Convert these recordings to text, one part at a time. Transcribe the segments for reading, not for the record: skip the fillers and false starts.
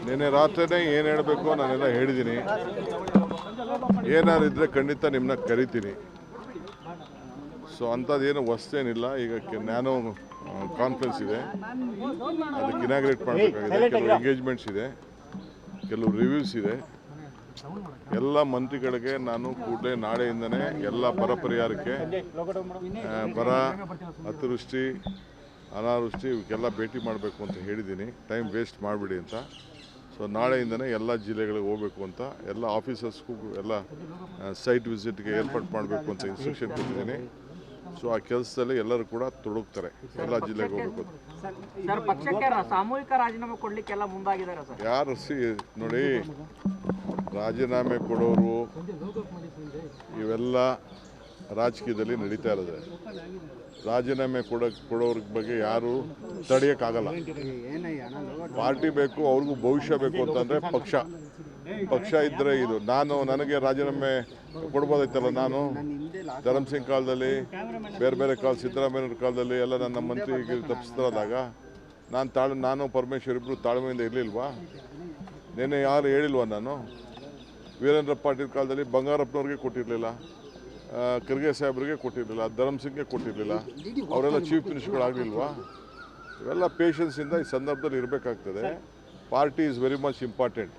ನಿನ್ನೆ ರಾತ್ರಿನೇ ಏನು ಹೇಳಬೇಕು ನಾನೆಲ್ಲ ಹೇಳಿದ್ದೀನಿ. ಏನಾದ್ರು ಇದ್ದರೆ ಖಂಡಿತ ನಿಮ್ಮನ್ನ ಕರಿತೀನಿ. ಸೊ ಅಂಥದ್ದೇನು ಹೊಸ್ತೇನಿಲ್ಲ. ಈಗ ನ್ಯಾನೋ ಕಾನ್ಫರೆನ್ಸ್ ಇದೆ, ಅದಕ್ಕೆ ಇನಾಗ್ರೇಟ್ ಮಾಡಬೇಕಾಗಿದೆ. ಕೆಲವು ಎಂಗೇಜ್ಮೆಂಟ್ಸ್ ಇದೆ, ಕೆಲವು ರಿವ್ಯೂಸ್ ಇದೆ. ಎಲ್ಲ ಮಂತ್ರಿಗಳಿಗೆ ನಾನು ಕೂಡಲೇ ನಾಳೆಯಿಂದನೇ ಎಲ್ಲ ಬರ ಪರಿಹಾರಕ್ಕೆ, ಬರ, ಅತಿವೃಷ್ಟಿ, ಅನಾವೃಷ್ಟಿ ಇವಕ್ಕೆಲ್ಲ ಭೇಟಿ ಮಾಡಬೇಕು ಅಂತ ಹೇಳಿದ್ದೀನಿ. ಟೈಮ್ ವೇಸ್ಟ್ ಮಾಡಿಬಿಡಿ ಅಂತ. ಸೊ ನಾಳೆಯಿಂದನೇ ಎಲ್ಲ ಜಿಲ್ಲೆಗಳಿಗೆ ಹೋಗಬೇಕು ಅಂತ, ಎಲ್ಲ ಆಫೀಸರ್ಸ್ಗೂ ಎಲ್ಲ ಸೈಟ್ ವಿಸಿಟ್ಗೆ ಏರ್ಪಾಡು ಮಾಡಬೇಕು ಅಂತ ಇನ್ಸ್ಟ್ರಕ್ಷನ್ ಕೊಟ್ಟಿದ್ದೀನಿ. ಸೊ ಆ ಕೆಲಸದಲ್ಲಿ ಎಲ್ಲರೂ ಕೂಡ ತೊಡಗ್ತಾರೆ, ಎಲ್ಲ ಜಿಲ್ಲೆಗೆ ಹೋಗಬೇಕು. ಸಾಮೂಹಿಕ ರಾಜೀನಾಮೆ ಕೊಡ್ಲಿಕ್ಕೆಲ್ಲ ಮುಂದಾಗಿದ್ದಾರೆ ಸರ್. ಯಾರು ನೋಡಿ, ರಾಜೀನಾಮೆ ಕೊಡೋರು ಇವೆಲ್ಲ ರಾಜಕೀಯದಲ್ಲಿ ನಡೀತಾ ಇರೋದೆ. ರಾಜೀನಾಮೆ ಕೊಡೋರ ಬಗ್ಗೆ ಯಾರು ತಡೆಯೋಕ್ಕಾಗಲ್ಲ. ಪಾರ್ಟಿ ಬೇಕು, ಅವ್ರಿಗೂ ಭವಿಷ್ಯ ಬೇಕು ಅಂತಂದರೆ ಪಕ್ಷ ಇದ್ದರೆ ಇದು. ನನಗೆ ರಾಜೀನಾಮೆ ಕೊಡ್ಬೋದಾಯ್ತಲ್ಲ. ನಾನು ಧರ್ಮ್ ಸಿಂಗ್ ಕಾಲದಲ್ಲಿ, ಬೇರೆ ಕಾಲ, ಸಿದ್ದರಾಮಯ್ಯವ್ರ ಕಾಲದಲ್ಲಿ ಎಲ್ಲ ನನ್ನ ಮಂತ್ರಿಗೆ ತಪ್ಪಿಸ್ತಾರಾದಾಗ ನಾನು ಪರಮೇಶ್ವರ್ ಇಬ್ಬರು ತಾಳ್ಮೆಯಿಂದ ಇರಲಿಲ್ವಾ? ನಿನ್ನೆ ಯಾರು ಹೇಳಿಲ್ವಾ? ನಾನು ವೀರೇಂದ್ರ ಪಾಟೀಲ್ ಕಾಲದಲ್ಲಿ ಬಂಗಾರಪ್ಪನವ್ರಿಗೆ ಕೊಟ್ಟಿರಲಿಲ್ಲ, ಖರ್ಗೆ ಸಾಹೇಬ್ರಿಗೆ ಕೊಟ್ಟಿರಲಿಲ್ಲ, ಧರ್ಮ್ ಸಿಂಗ್ಗೆ ಕೊಟ್ಟಿರಲಿಲ್ಲ. ಅವರೆಲ್ಲ ಚೀಫ್ ಮಿನಿಸ್ಟರ್ಗಳಾಗಲಿಲ್ವಾ? ಇವೆಲ್ಲ ಪೇಷನ್ಸಿಂದ ಈ ಸಂದರ್ಭದಲ್ಲಿ ಇರಬೇಕಾಗ್ತದೆ. Party is very much important.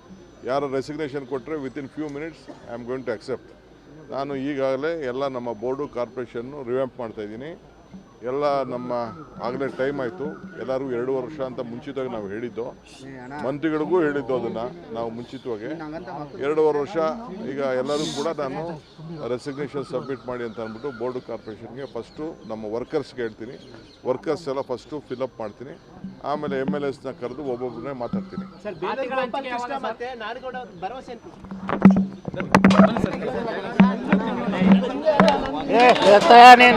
ಯಾರು ರೆಸಿಗ್ನೇಷನ್ ಕೊಟ್ಟರೆ within few minutes I am going to accept. ನಾನು ಈಗಾಗಲೇ ಎಲ್ಲ ನಮ್ಮ ಬೋರ್ಡು, ಕಾರ್ಪೊರೇಷನ್ನು ರಿವ್ಯಾಂಪ್ ಮಾಡ್ತಾಯಿದ್ದೀನಿ. ಎಲ್ಲ ನಮ್ಮ ಆಗಲೇ ಟೈಮ್ ಆಯಿತು. ಎಲ್ಲರಿಗೂ 2 ವರ್ಷ ಅಂತ ಮುಂಚಿತವಾಗಿ ನಾವು ಹೇಳಿದ್ದು, ಮಂತ್ರಿಗಳಿಗೂ ಹೇಳಿದ್ದು ಅದನ್ನು ನಾವು ಮುಂಚಿತವಾಗಿ 2 ವರ್ಷ. ಈಗ ಎಲ್ಲರೂ ಕೂಡ ನಾನು ರೆಸಿಗ್ನೇಷನ್ ಸಬ್ಮಿಟ್ ಮಾಡಿ ಅಂತ ಅಂದ್ಬಿಟ್ಟು ಬೋರ್ಡು, ಕಾರ್ಪೊರೇಷನ್ಗೆ ಫಸ್ಟು ನಮ್ಮ ವರ್ಕರ್ಸ್ಗೆ ಹೇಳ್ತೀನಿ. ವರ್ಕರ್ಸ್ ಎಲ್ಲ ಫಸ್ಟು ಫಿಲಪ್ ಮಾಡ್ತೀನಿ. ಆಮೇಲೆ MLAsನ ಕರೆದು ಒಬ್ಬೊಬ್ಬರನ್ನೇ ಮಾತಾಡ್ತೀನಿ.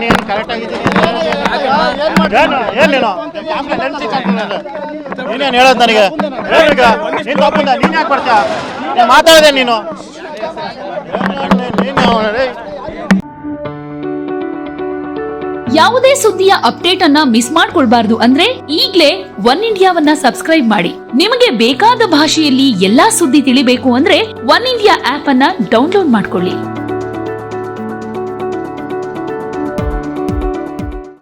ನೀನು ಕರೆಕ್ಟ್ ಆಗಿದ್ದೀನಿ. ನೀನೇನು ಹೇಳೋದು ನನಗೆ? ನೀನು ತಪ್ಪಿಂದ ನೀನು ಯಾಕೆ ಬರ್ತೀಯ? ಮಾತಾಡಿದೆ ನೀನು. ಯಾವುದೇ ಸುದ್ದಿಯ ಅಪ್ಡೇಟ್ ಅನ್ನ ಮಿಸ್ ಮಾಡ್ಕೊಳ್ಬಾರ್ದು ಅಂದ್ರೆ ಈಗ್ಲೇ ಒನ್ ಇಂಡಿಯಾವನ್ನ ಸಬ್ಸ್ಕ್ರೈಬ್ ಮಾಡಿ. ನಿಮಗೆ ಬೇಕಾದ ಭಾಷೆಯಲ್ಲಿ ಎಲ್ಲಾ ಸುದ್ದಿ ತಿಳಿಬೇಕು ಅಂದ್ರೆ ಒನ್ ಇಂಡಿಯಾ ಆಪ್ ಅನ್ನ ಡೌನ್ಲೋಡ್ ಮಾಡ್ಕೊಳ್ಳಿ.